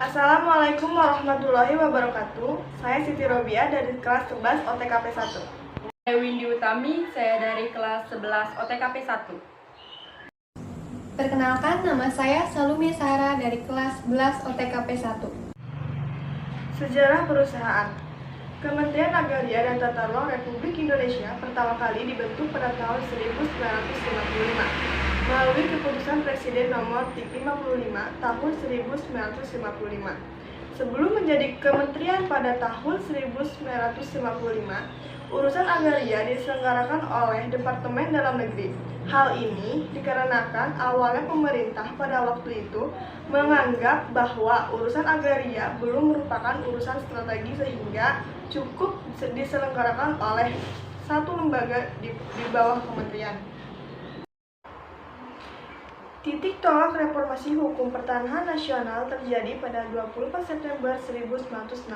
Assalamualaikum warahmatullahi wabarakatuh. Saya Siti Robiah dari kelas 11 OTKP 1. Saya Windy Utami, saya dari kelas 11 OTKP 1. Perkenalkan, nama saya Salumi Sahara dari kelas 11 OTKP 1. Sejarah perusahaan. Kementerian Agraria dan Tata Ruang Republik Indonesia pertama kali dibentuk pada tahun 1955 melalui keputusan Presiden nomor 55 tahun 1955. Sebelum menjadi kementerian pada tahun 1955, urusan agraria diselenggarakan oleh Departemen Dalam Negeri. Hal ini dikarenakan awalnya pemerintah pada waktu itu menganggap bahwa urusan agraria belum merupakan urusan strategi sehingga cukup diselenggarakan oleh satu lembaga di bawah kementerian. Titik tolak reformasi hukum pertanahan nasional terjadi pada 24 September 1960.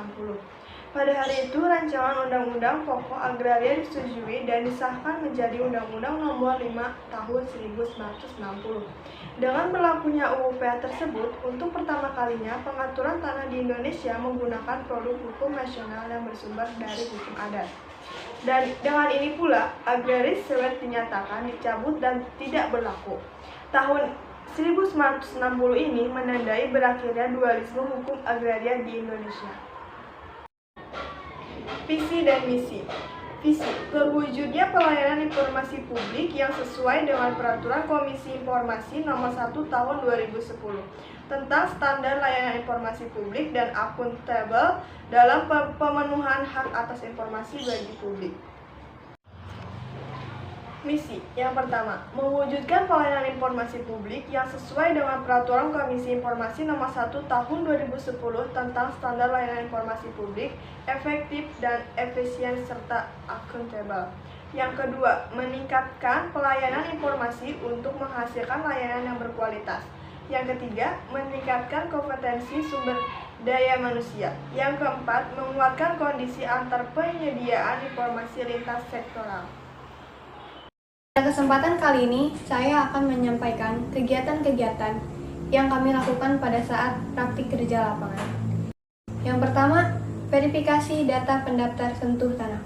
Pada hari itu, rancangan Undang-Undang Pokok Agraria disetujui dan disahkan menjadi Undang-Undang Nomor 5 Tahun 1960. Dengan berlakunya UU PA tersebut, untuk pertama kalinya pengaturan tanah di Indonesia menggunakan produk hukum nasional yang bersumber dari hukum adat. Dan dengan ini pula, agraris sewet dinyatakan dicabut dan tidak berlaku. Tahun 1960 ini menandai berakhirnya dualisme hukum agraria di Indonesia. Visi dan misi. Visi, terwujudnya pelayanan informasi publik yang sesuai dengan Peraturan Komisi Informasi Nomor 1 Tahun 2010 tentang standar layanan informasi publik dan akuntabel dalam pemenuhan hak atas informasi bagi publik. Misi yang pertama, mewujudkan pelayanan informasi publik yang sesuai dengan Peraturan Komisi Informasi Nomor 1 Tahun 2010 tentang standar layanan informasi publik, efektif dan efisien serta akuntabel. Yang kedua, meningkatkan pelayanan informasi untuk menghasilkan layanan yang berkualitas. Yang ketiga, meningkatkan kompetensi sumber daya manusia. Yang keempat, menguatkan kondisi antar penyediaan informasi lintas sektoral. Pada kesempatan kali ini, saya akan menyampaikan kegiatan-kegiatan yang kami lakukan pada saat praktik kerja lapangan. Yang pertama, verifikasi data pendaftar sentuh tanah.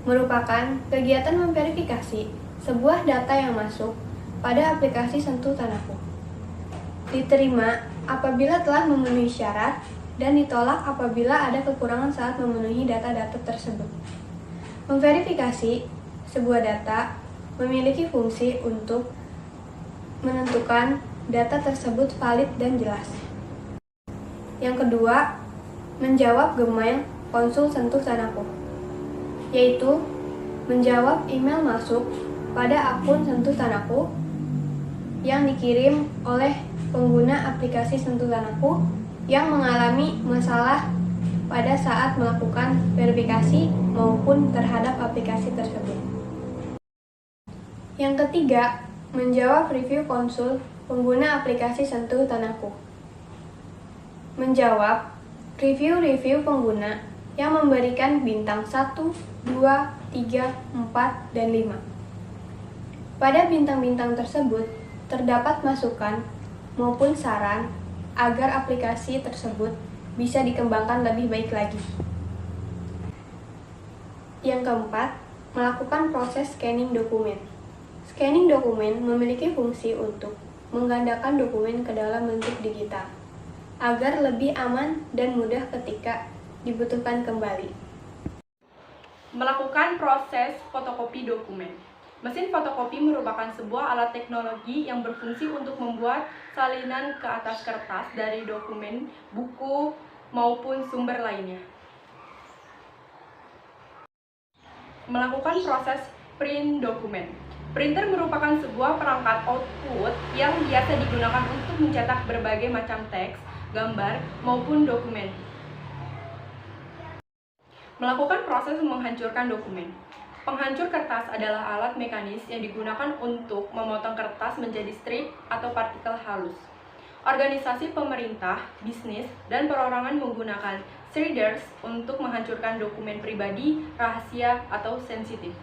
Merupakan kegiatan memverifikasi sebuah data yang masuk pada aplikasi Sentuh Tanahku. Diterima apabila telah memenuhi syarat dan ditolak apabila ada kekurangan saat memenuhi data-data tersebut. Memverifikasi sebuah data memiliki fungsi untuk menentukan data tersebut valid dan jelas. Yang kedua, menjawab Gmail konsul Sentuh Tanahku, yaitu menjawab email masuk pada akun Sentuh Tanahku yang dikirim oleh pengguna aplikasi Sentuh Tanahku yang mengalami masalah pada saat melakukan verifikasi maupun terhadap aplikasi tersebut. Yang ketiga, menjawab review konsul pengguna aplikasi Sentuh Tanahku. Menjawab review pengguna yang memberikan bintang 1, 2, 3, 4, dan 5. Pada bintang-bintang tersebut, terdapat masukan maupun saran agar aplikasi tersebut bisa dikembangkan lebih baik lagi. Yang keempat, melakukan proses scanning dokumen. Scanning dokumen memiliki fungsi untuk menggandakan dokumen ke dalam bentuk digital, agar lebih aman dan mudah ketika dibutuhkan kembali. Melakukan proses fotokopi dokumen. Mesin fotokopi merupakan sebuah alat teknologi yang berfungsi untuk membuat salinan ke atas kertas dari dokumen, buku, maupun sumber lainnya. Melakukan proses print dokumen. Printer merupakan sebuah perangkat output yang biasa digunakan untuk mencetak berbagai macam teks, gambar, maupun dokumen. Melakukan proses menghancurkan dokumen. Penghancur kertas adalah alat mekanis yang digunakan untuk memotong kertas menjadi strip atau partikel halus. Organisasi pemerintah, bisnis, dan perorangan menggunakan shredders untuk menghancurkan dokumen pribadi, rahasia, atau sensitif.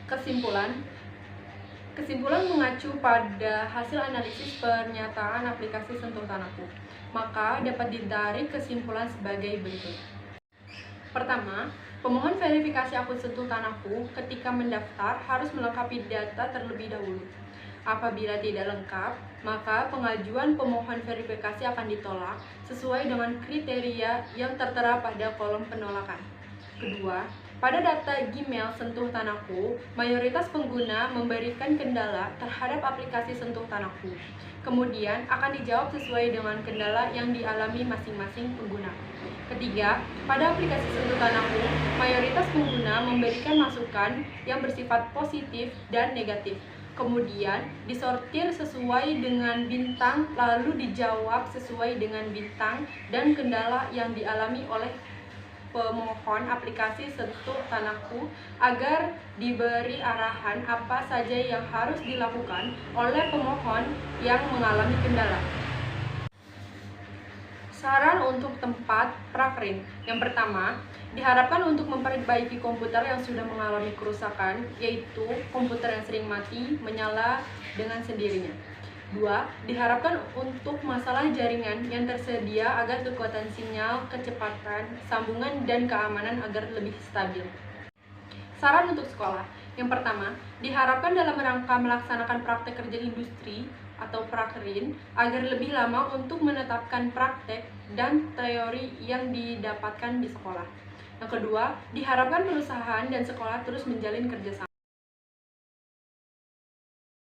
Kesimpulan, Kesimpulan mengacu pada hasil analisis pernyataan aplikasi Sentuh Tanahku, maka dapat ditarik kesimpulan sebagai berikut. Pertama, pemohon verifikasi akun Sentuh Tanahku ketika mendaftar harus melengkapi data terlebih dahulu. Apabila tidak lengkap, maka pengajuan pemohon verifikasi akan ditolak sesuai dengan kriteria yang tertera pada kolom penolakan. Kedua, pada data Gmail Sentuh Tanahku, mayoritas pengguna memberikan kendala terhadap aplikasi Sentuh Tanahku. Kemudian akan dijawab sesuai dengan kendala yang dialami masing-masing pengguna. Ketiga, pada aplikasi Sentuh Tanahku, mayoritas pengguna memberikan masukan yang bersifat positif dan negatif. Kemudian disortir sesuai dengan bintang, lalu dijawab sesuai dengan bintang dan kendala yang dialami oleh pemohon aplikasi Sentuh Tanahku agar diberi arahan apa saja yang harus dilakukan oleh pemohon yang mengalami kendala. Saran untuk tempat praprint. Yang pertama, diharapkan untuk memperbaiki komputer yang sudah mengalami kerusakan, yaitu komputer yang sering mati, menyala dengan sendirinya. 2. Diharapkan untuk masalah jaringan yang tersedia agar kekuatan sinyal, kecepatan, sambungan, dan keamanan agar lebih stabil. Saran untuk sekolah. Yang pertama, diharapkan dalam rangka melaksanakan praktek kerja industri atau prakrin agar lebih lama untuk menetapkan praktek dan teori yang didapatkan di sekolah. Yang kedua, diharapkan perusahaan dan sekolah terus menjalin kerjasama.